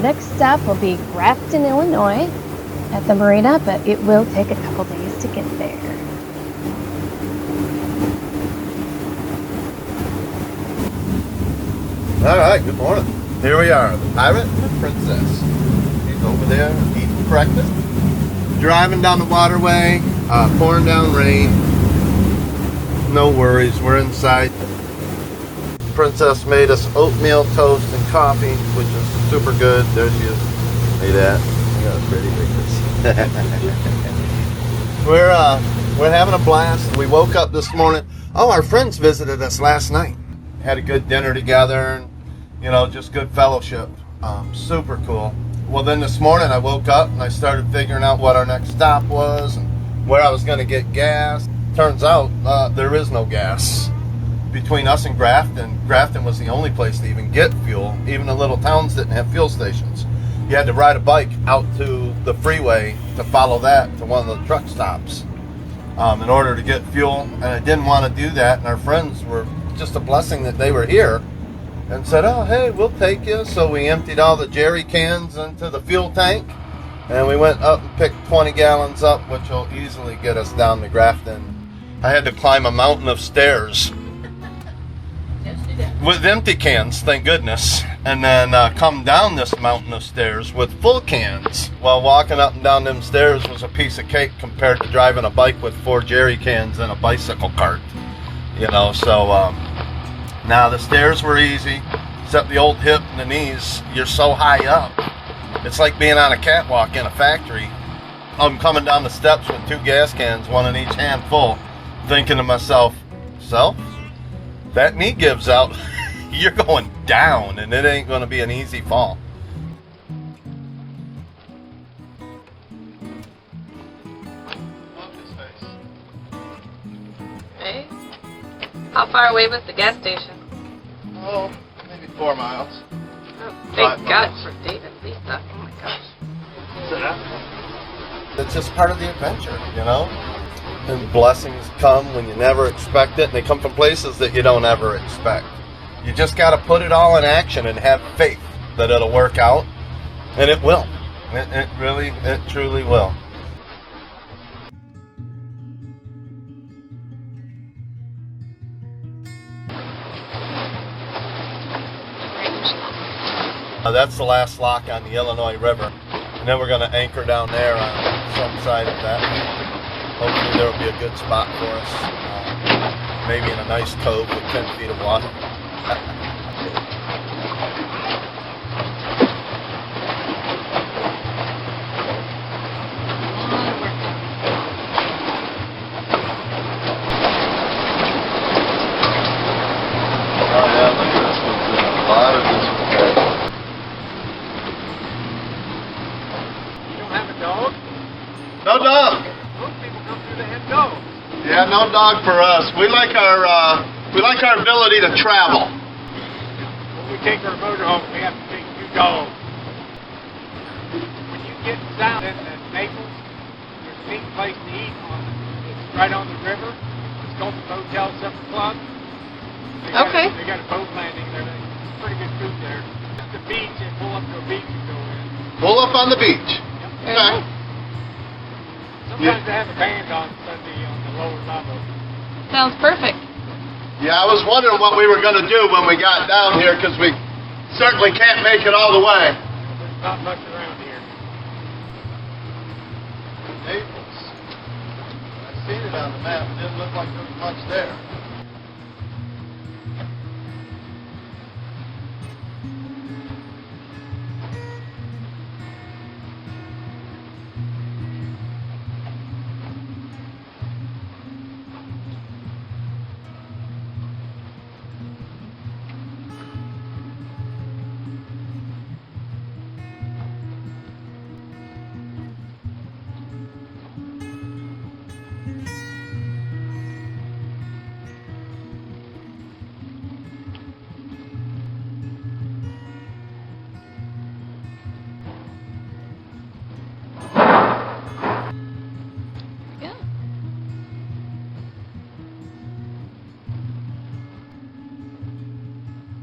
next stop will be Grafton, Illinois at the marina, but it will take a couple days to get there. All right, good morning. Here we are, the Pirate and the Princess. He's over there eating breakfast. Driving down the waterway, pouring down rain. No worries, we're inside. Princess made us oatmeal toast and coffee, which is super good. There she is. Hey, that. I got a pretty breakfast. We're having a blast. We woke up this morning. Oh, our friends visited us last night. Had a good dinner together, and just good fellowship. Super cool. Well, then this morning I woke up and I started figuring out what our next stop was and where I was going to get gas. Turns out there is no gas between us and Grafton. Grafton was the only place to even get fuel. Even the little towns didn't have fuel stations. You had to ride a bike out to the freeway to follow that to one of the truck stops in order to get fuel. And I didn't want to do that. And our friends were just a blessing that they were here and said, oh, hey, we'll take you. So we emptied all the jerry cans into the fuel tank. And we went up and picked 20 gallons up, which will easily get us down to Grafton. I had to climb a mountain of stairs with empty cans, thank goodness, and then come down this mountain of stairs with full cans. While walking up and down them stairs was a piece of cake compared to driving a bike with 4 jerry cans and a bicycle cart. So now the stairs were easy, except the old hip and the knees. You're so high up. It's like being on a catwalk in a factory. I'm coming down the steps with 2 gas cans, one in each hand full, thinking to myself, that knee gives out, you're going down, and it ain't going to be an easy fall. Hey, how far away was the gas station? Oh, maybe 4 miles. Oh, thank God for Dave and Lisa. Oh my gosh. It's just part of the adventure, And blessings come when you never expect it, and they come from places that you don't ever expect. You just got to put it all in action and have faith that it'll work out, and it will. It truly will. That's the last lock on the Illinois River, and then we're going to anchor down there on some side of that. Hopefully there will be a good spot for us, maybe in a nice cove with 10 feet of water. Oh yeah, look at this one. A lot of this one. You don't have a dog? No dog. Yeah, no dog for us. We like our ability to travel. When we take our motorhome, we have to take 2 dogs. When you get south in Naples, there's a neat place to eat it's right on the river. It's called the Boatel Supper Club. They got a boat landing there. It's pretty good food there. At the beach and pull up to a beach and go in. Pull up on the beach. Yep. Okay. Sometimes they have a band on Sunday on the lower level. Sounds perfect. Yeah, I was wondering what we were going to do when we got down here, because we certainly can't make it all the way. There's not much around here. Naples. I seen it on the map. It didn't look like there was much there.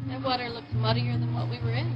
That water looks muddier than what we were in.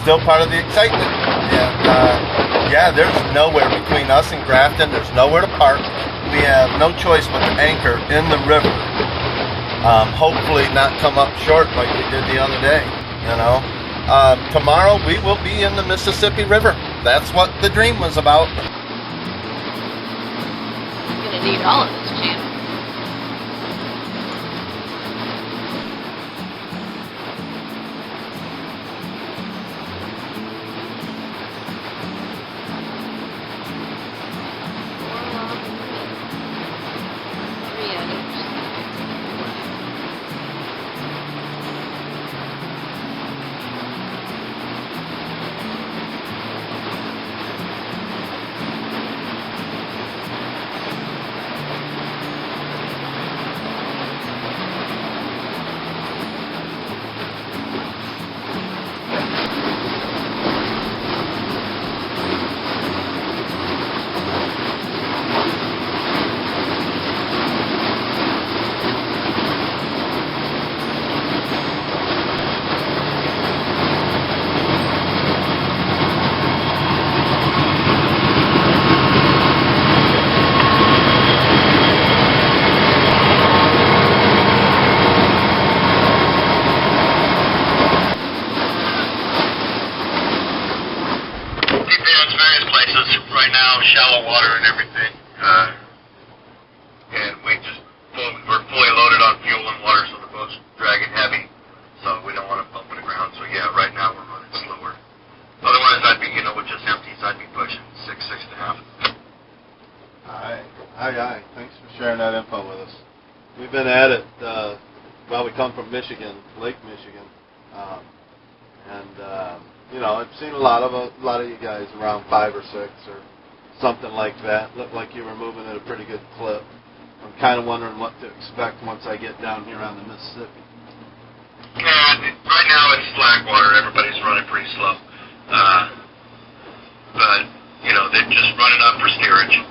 still part of the excitement. And yeah, there's nowhere between us and Grafton. There's nowhere to park. We have no choice but to anchor in the river. Hopefully not come up short like we did the other day, you know. Tomorrow we will be in the Mississippi River. That's what the dream was about. You're gonna need all of this channel. Aye. Thanks for sharing that info with us. We've been at it, well, we come from Michigan, Lake Michigan, you know, I've seen a lot of you guys around 5 or 6 or something like that. Looked like you were moving at a pretty good clip. I'm kind of wondering what to expect once I get down here on the Mississippi. Yeah, right now it's slack water. Everybody's running pretty slow. But, you know, they're just running up for steerage.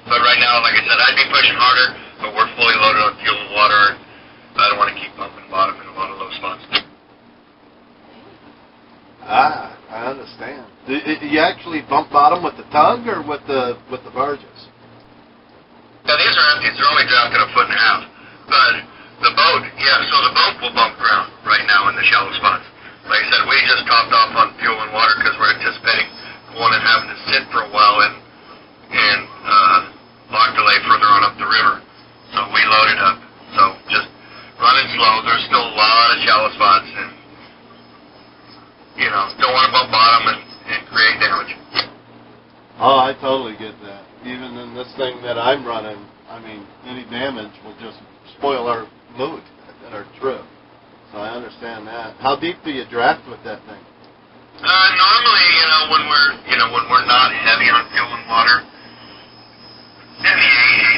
But right now, like I said, I'd be pushing harder, but we're fully loaded on fuel and water. I don't want to keep pumping bottom in a lot of low spots. I understand. Do you actually bump bottom with the tug or with the barges? Yeah, these are empties. They're only drafted a foot and a half. But the boat, so the boat will bump ground right now in the shallow spots. Like I said, we just topped off on fuel and water because we're anticipating going and having to sit for a while and lock delay further on up the river. So we loaded up. So just running slow. There's still a lot of shallow spots, and you know, don't want to bump bottom and create damage. Oh, I totally get that. Even in this thing that I'm running, I mean, any damage will just spoil our mood and our trip. So I understand that. How deep do you draft with that thing? Normally, when we're not heavy on fuel and water, in the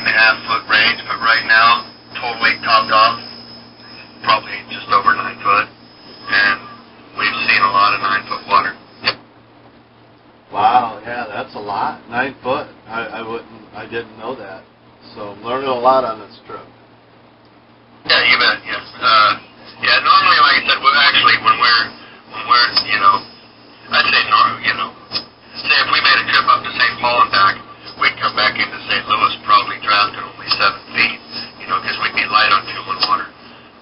8.5 foot range, but right now, totally topped off, probably just over 9 foot, and we've seen a lot of 9 foot water. Wow, yeah, that's a lot. 9 foot. I didn't know that. So I'm learning a lot on this trip. Yeah, you bet. Yes. Normally, like I said, when we're, I'd say say if we made a trip up to St. Paul and back, we'd come back into St. Louis probably drafted only 7 feet, because we'd be light on fuel and water.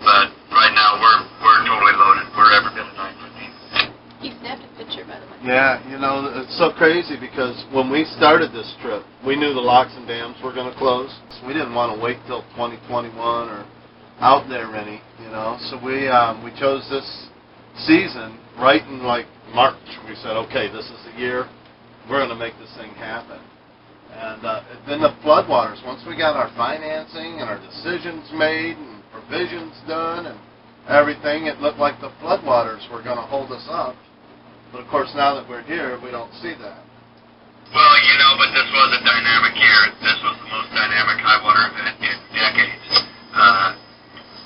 But right now we're totally loaded. We're every bit of 9 foot deep. You snapped a picture, by the way. Yeah, it's so crazy because when we started this trip, we knew the locks and dams were going to close. So we didn't want to wait till 2021 or out there any, So we chose this season right in like March. We said, okay, this is the year. We're going to make this thing happen. And then the floodwaters, once we got our financing and our decisions made and provisions done and everything, it looked like the floodwaters were going to hold us up. But of course, now that we're here, we don't see that. Well, but this was a dynamic year. This was the most dynamic high water event in decades.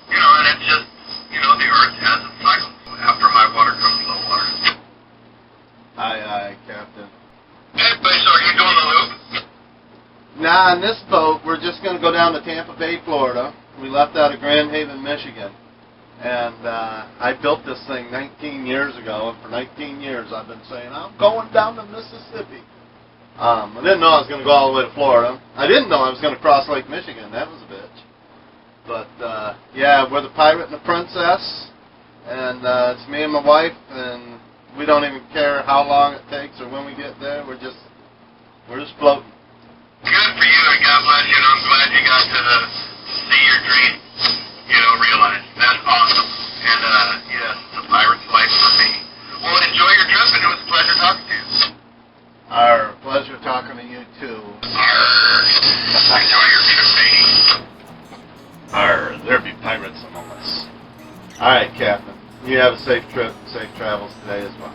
And it's just, the Earth has its cycle. After high water comes low water. Aye, Captain. Hey, so are you doing the loop? Nah, on this boat, we're just going to go down to Tampa Bay, Florida. We left out of Grand Haven, Michigan. And I built this thing 19 years ago, and for 19 years I've been saying, I'm going down to Mississippi. I didn't know I was going to go all the way to Florida. I didn't know I was going to cross Lake Michigan. That was a bitch. But, yeah, we're the Pirate and the Princess, and it's me and my wife, and we don't even care how long it takes or when we get there. We're just floating. Good for you, and God bless you, and I'm glad you got to see your dream, realized. That's awesome. And, yes, it's a pirate's life for me. Well, enjoy your trip, and it was a pleasure talking to you. Our pleasure talking to you, too. Enjoy your trip, matey. There be pirates among us. All right, Captain. You have a safe trip, safe travels today as well.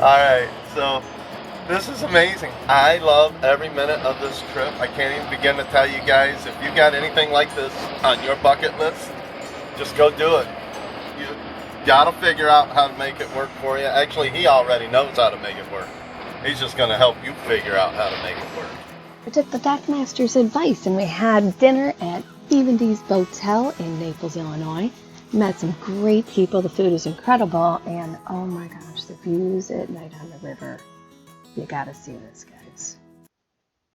Alright, so this is amazing. I love every minute of this trip. I can't even begin to tell you guys, if you got anything like this on your bucket list, just go do it. You gotta figure out how to make it work for you. Actually, he already knows how to make it work. He's just gonna help you figure out how to make it work. We took the dockmaster's advice and we had dinner at Evandy's Boatel in Naples, Illinois. Met some great people. The food is incredible, and oh my gosh, the views at night on the river. You gotta see this, guy.